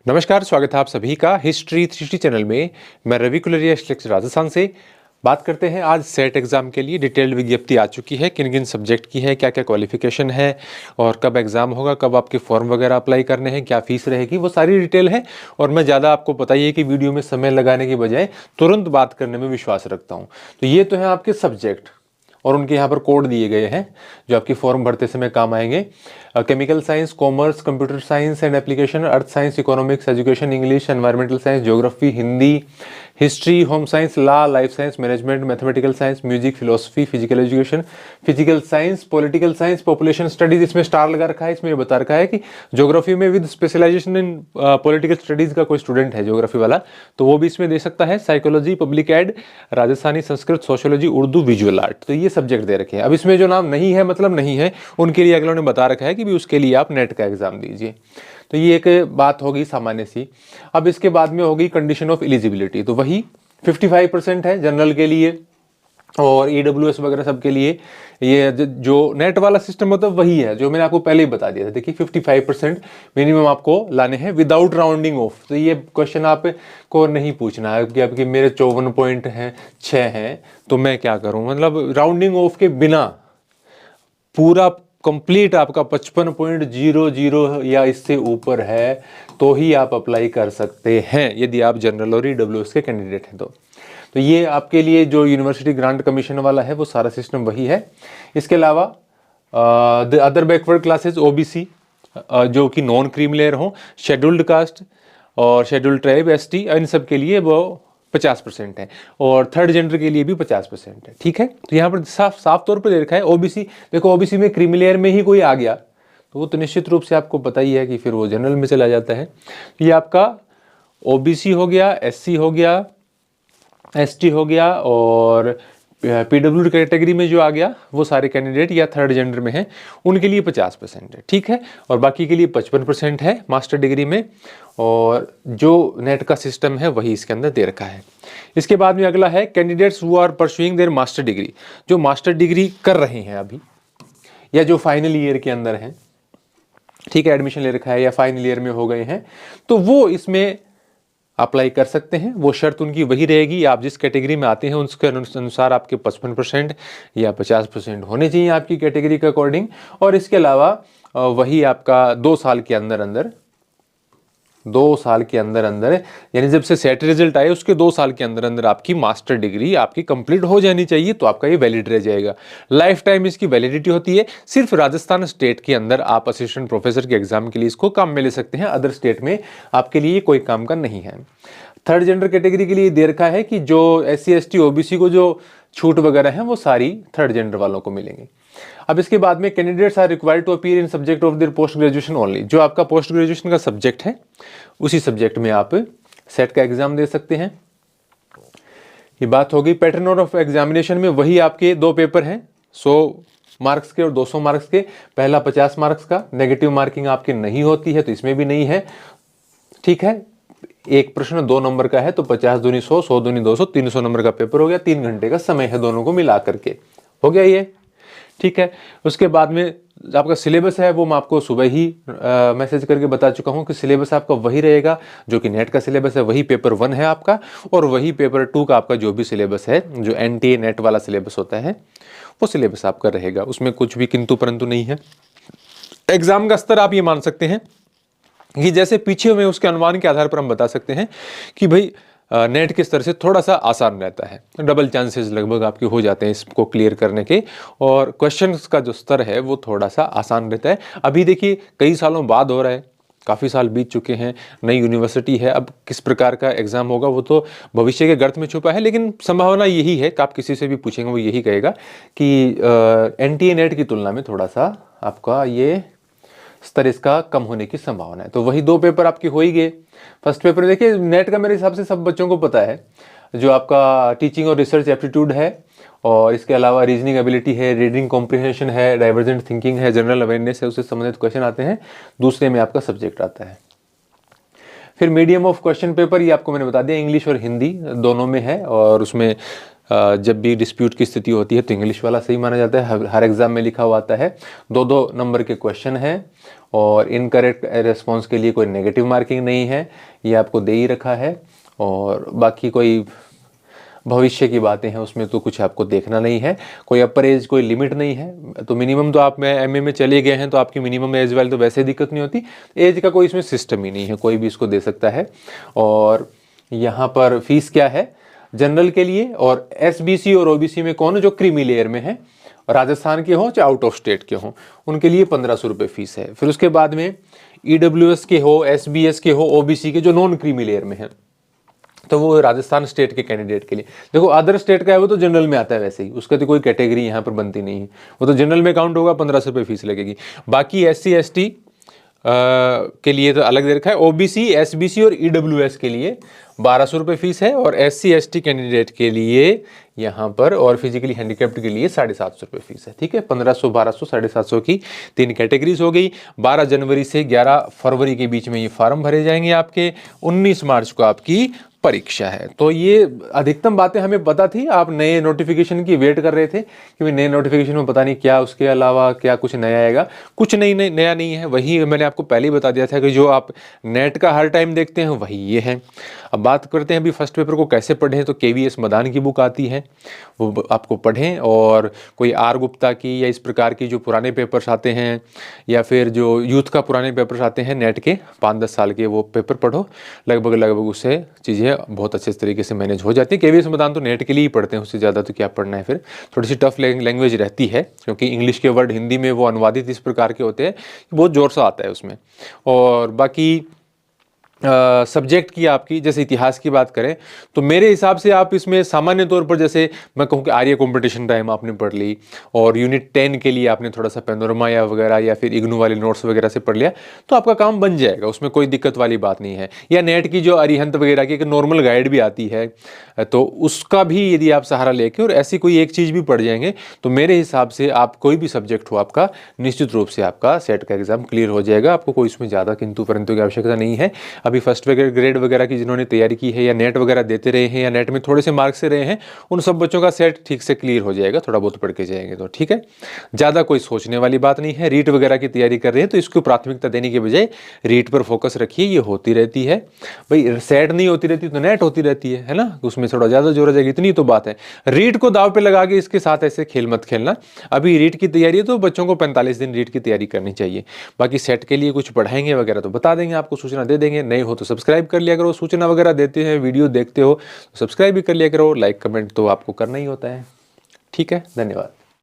नमस्कार, स्वागत है आप सभी का हिस्ट्री 360 चैनल में। मैं रवि कुलरिया राजस्थान से बात करते हैं। आज सेट एग्ज़ाम के लिए डिटेल्ड विज्ञप्ति आ चुकी है, किन किन सब्जेक्ट की है, क्या क्या क्वालिफिकेशन है और कब एग्ज़ाम होगा, कब आपके फॉर्म वगैरह अप्लाई करने हैं, क्या फीस रहेगी, वो सारी डिटेल है। और मैं ज़्यादा आपको पता ही है कि वीडियो में समय लगाने की बजाय तुरंत बात करने में विश्वास रखता हूँ। तो ये तो है आपके सब्जेक्ट और उनके यहाँ पर कोड दिए गए हैं जो आपकी फॉर्म भरते समय काम आएंगे। Chemical science, commerce, computer science and application, earth science, economics, education, English, environmental science, geography, Hindi, history, home science, law, life science, management, mathematical science, music, philosophy, physical education, physical science, political science, population studies. इसमें star लगा रखा है, इसमें ये बता रखा है कि ज्योग्राफी में with specialisation in political studies का कोई स्टूडेंट है ज्योग्राफी वाला तो वो भी इसमें दे सकता है। Psychology, public ad, Rajasthani Sanskrit, sociology, Urdu, visual art, तो ये सब्जेक्ट दे रखे हैं। अब इसमें जो नाम नहीं है मतलब नहीं है, उनके लिए अगलों ने बता रखा है कि भी उसके लिए आप नेट का एग्जाम दीजिए। तो ये एक बात होगी सामान्य सी। अब इसके बाद में होगी कंडीशन ऑफ एलिजिबिलिटी, तो वही 55% है जनरल के लिए और EWS वगैरह सब के लिए। ये जो नेट वाला सिस्टम होता है वही है जो मैंने आपको पहले ही बता दिया था। देखिए 55% मिनिमम आपको लाने हैं विदाउट राउंडिंग ऑफ। तो ये क्वेश्चन आपको नहीं पूछना है कि आपके मेरे 54 पॉइंट हैं, 6 हैं तो मैं क्या करूं, मतलब राउंडिंग ऑफ के बिना पूरा कंप्लीट आपका 55.00 या इससे ऊपर है तो ही आप अप्लाई कर सकते हैं यदि आप जनरल और EWS के कैंडिडेट हैं तो ये आपके लिए जो यूनिवर्सिटी ग्रांट कमीशन वाला है वो सारा सिस्टम वही है। इसके अलावा the other backward classes OBC जो कि नॉन क्रीमी लेयर हो, शेड्यूल्ड कास्ट और शेड्यूल्ड ट्राइब ST, इन सब के लिए वो 50% है और थर्ड जेंडर के लिए भी 50% है। ठीक है, तो यहाँ पर साफ तौर पर दे रखा है OBC। देखो OBC में क्रीमी लेयर में ही कोई आ गया तो वो तो निश्चित रूप से आपको पता ही है कि फिर वो जनरल में चला जाता है। ये आपका OBC हो गया, SC हो गया, ST हो गया और PWD कैटेगरी में जो आ गया वो सारे कैंडिडेट या थर्ड जेंडर में हैं उनके लिए 50% है। ठीक है, और बाकी के लिए 55% है मास्टर डिग्री में और जो नेट का सिस्टम है वही इसके अंदर दे रखा है। इसके बाद में अगला है candidates who are pursuing their master degree, जो मास्टर डिग्री कर रहे हैं अभी या जो फाइनल ईयर के अंदर हैं, ठीक है, एडमिशन ले रखा है या फाइनल ईयर में हो गए हैं तो वो इसमें अप्लाई कर सकते हैं। वो शर्त उनकी वही रहेगी, आप जिस कैटेगरी में आते हैं उसके अनुसार आपके 55% या 50% होने चाहिए आपकी कैटेगरी के अकॉर्डिंग। और इसके अलावा वही आपका 2 साल के अंदर अंदर यानी जब से सेट रिजल्ट आए उसके 2 साल के अंदर अंदर आपकी मास्टर डिग्री आपकी कंप्लीट हो जानी चाहिए तो आपका ये वैलिड रह जाएगा। लाइफ टाइम इसकी वैलिडिटी होती है। सिर्फ राजस्थान स्टेट के अंदर आप असिस्टेंट प्रोफेसर के एग्जाम के लिए इसको काम में ले सकते हैं, अदर स्टेट में आपके लिए कोई काम का नहीं है। थर्ड जेंडर कैटेगरी के लिए दे रखा है कि जो SC ST OBC को जो छूट वगैरह है वो सारी थर्ड जेंडर वालों को मिलेंगे। अब इसके बाद में candidates are required to appear in subject of their post graduation only, जो आपका पोस्ट ग्रेजुएशन का सब्जेक्ट है उसी सब्जेक्ट में आप सेट का एग्जाम दे सकते हैं। ये बात होगी। पैटर्न ऑफ एग्जामिनेशन में वही आपके 2 पेपर हैं, 100 मार्क्स के और 200 मार्क्स के। पहला 50 मार्क्स का, नेगेटिव मार्किंग आपकी नहीं होती है तो इसमें भी नहीं है। ठीक है, एक प्रश्न 2 नंबर का है तो 50 दूनी 100, 100 दूनी 200, 300 नंबर का पेपर हो गया। 3 घंटे का समय है दोनों को मिला करके, हो गया ये। ठीक है, उसके बाद में आपका सिलेबस है वो मैं आपको सुबह ही मैसेज करके बता चुका हूं कि सिलेबस आपका वही रहेगा जो कि नेट का सिलेबस है, वही पेपर 1 है आपका और वही पेपर 2 का आपका जो भी सिलेबस है, जो NTA नेट वाला सिलेबस होता है वो सिलेबस आपका रहेगा। उसमें कुछ भी किंतु परंतु नहीं है। एग्जाम का स्तर आप ये मान सकते हैं कि जैसे पीछे में उसके अनुमान के आधार पर हम बता सकते हैं कि भाई नेट के स्तर से थोड़ा सा आसान रहता है, डबल चांसेस लगभग आपके हो जाते हैं इसको क्लियर करने के और क्वेश्चंस का जो स्तर है वो थोड़ा सा आसान रहता है। अभी देखिए कई सालों बाद हो रहा है, काफ़ी साल बीत चुके हैं, नई यूनिवर्सिटी है, अब किस प्रकार का एग्जाम होगा वो तो भविष्य के गर्त में छुपा है, लेकिन संभावना यही है कि आप किसी से भी पूछेंगे वो यही कहेगा कि NTA नेट की तुलना में थोड़ा सा आपका ये स्तर इसका कम होने की संभावना है। तो वही 2 पेपर आपके हो ही गए। फर्स्ट पेपर देखिए नेट का मेरे हिसाब से सब बच्चों को पता है, जो आपका टीचिंग और रिसर्च एप्टीट्यूड है और इसके अलावा रीजनिंग एबिलिटी है, रीडिंग कॉम्प्रिहेंशन है, डाइवर्जेंट थिंकिंग है, जनरल अवेयरनेस है, उससे संबंधित क्वेश्चन आते हैं। दूसरे में आपका सब्जेक्ट आता है। फिर मीडियम ऑफ क्वेश्चन पेपर, ये आपको मैंने बता दिया, इंग्लिश और हिंदी दोनों में है और उसमें जब भी डिस्प्यूट की स्थिति होती है तो इंग्लिश वाला सही माना जाता है। हर एग्ज़ाम में लिखा हुआ आता है। 2-2 नंबर के क्वेश्चन हैं और इनकरेक्ट रिस्पॉन्स के लिए कोई नेगेटिव मार्किंग नहीं है, ये आपको दे ही रखा है। और बाकी कोई भविष्य की बातें हैं उसमें तो कुछ आपको देखना नहीं है। कोई अपर एज कोई लिमिट नहीं है, तो मिनिमम तो आप में एमए में चले गए हैं तो आपकी मिनिमम एज वाली तो वैसे दिक्कत नहीं होती। एज का कोई इसमें सिस्टम ही नहीं है, कोई भी इसको दे सकता है। और यहाँ पर फीस क्या है जनरल के लिए और एसबीसी और ओबीसी में कौन जो क्रीमी लेयर में है, राजस्थान के हों चाहे आउट ऑफ स्टेट के हों, उनके लिए 1500 रुपये फीस है। फिर उसके बाद में ईडब्ल्यूएस के हो, एसबीएस के हो, ओबीसी के जो नॉन क्रीमी लेयर में है, तो वो राजस्थान स्टेट के कैंडिडेट के लिए। देखो अदर स्टेट का है वो तो जनरल में आता है वैसे ही, उसका तो कोई कैटेगरी यहाँ पर बनती नहीं है, वो तो जनरल में काउंट होगा, 1500 रुपये फीस लगेगी। बाकी SC ST के लिए तो अलग दे रखा है। ओबीसी, एसबीसी और ईडब्ल्यूएस के लिए 1200 रुपये फीस है और SC ST कैंडिडेट के लिए यहाँ पर और फिजिकली हैंडीकैप्ड के लिए 750 रुपये फीस है। ठीक है, 1500, 1200, 750 की 3 कैटेगरीज हो गई। 12 जनवरी से 11 फरवरी के बीच में ये फॉर्म भरे जाएंगे आपके। 19 मार्च को आपकी परीक्षा है। तो ये अधिकतम बातें हमें पता थी। आप नए नोटिफिकेशन की वेट कर रहे थे कि भाई नए नोटिफिकेशन में पता नहीं क्या उसके अलावा क्या कुछ नया आएगा। कुछ नया नहीं है, वही मैंने आपको पहले ही बता दिया था कि जो आप नेट का हर टाइम देखते हैं वही ये है। अब बात करते हैं अभी फर्स्ट पेपर को कैसे पढ़ें, तो KVS मदान की बुक आती है, वो आपको पढ़ें। और कोई R गुप्ता की या इस प्रकार की जो पुराने पेपर्स आते हैं या फिर जो यूथ का पुराने पेपर्स आते हैं नेट के 5-10 साल के, वो पेपर पढ़ो। लगभग उससे चीज़ें बहुत अच्छे तरीके से मैनेज हो जाती है। KVS मदान तो नेट के लिए ही पढ़ते हैं, उससे ज़्यादा तो क्या पढ़ना है। फिर थोड़ी सी टफ लैंग्वेज रहती है क्योंकि इंग्लिश के वर्ड हिंदी में वो अनुवादित इस प्रकार के होते हैं, बहुत ज़ोर से आता है उसमें। और बाकी सब्जेक्ट की आपकी जैसे इतिहास की बात करें तो मेरे हिसाब से आप इसमें सामान्य तौर पर जैसे मैं कहूँ कि आर्य कंपटीशन टाइम आपने पढ़ ली और यूनिट 10 के लिए आपने थोड़ा सा पैनोरमा या वगैरह या फिर इग्नू वाले नोट्स वगैरह से पढ़ लिया तो आपका काम बन जाएगा, उसमें कोई दिक्कत वाली बात नहीं है। या नेट की जो अरिहंत वगैरह की एक नॉर्मल गाइड भी आती है तो उसका भी यदि आप सहारा लेके और ऐसी कोई एक चीज़ भी पढ़ जाएंगे तो मेरे हिसाब से आप कोई भी सब्जेक्ट हो आपका निश्चित रूप से आपका सेट का एग्जाम क्लियर हो जाएगा। आपको कोई इसमें ज़्यादा किंतु परंतु की आवश्यकता नहीं है। अभी फर्स्ट ग्रेड वगैरह की जिन्होंने तैयारी की है या नेट वगैरह देते रहे हैं या नेट में थोड़े से मार्क्स से रहे हैं, उन सब बच्चों का सेट ठीक से क्लियर हो जाएगा, थोड़ा बहुत पढ़ के जाएंगे तो ठीक है। ज़्यादा कोई सोचने वाली बात नहीं है। रीट वगैरह की तैयारी कर रहे हैं तो इसको प्राथमिकता देने के बजाय रीट पर फोकस रखिए, ये होती रहती है भाई। सेट नहीं होती रहती तो नेट होती रहती है ना, उसमें थोड़ा ज़्यादा जोर आ जाएगा, इतनी तो बात है। रीट को दाव पे लगा के इसके साथ ऐसे खेल मत खेलना। अभी रीट की तैयारी है तो बच्चों को 45 दिन रीट की तैयारी करनी चाहिए। बाकी सेट के लिए कुछ पढ़ाएंगे वगैरह तो बता देंगे, आपको सूचना दे देंगे। नए हो तो सब्सक्राइब कर लिया करो, सूचना वगैरह देते हैं, वीडियो देखते हो तो सब्सक्राइब भी कर लिया करो। लाइक कमेंट तो आपको करना ही होता है। ठीक है, धन्यवाद।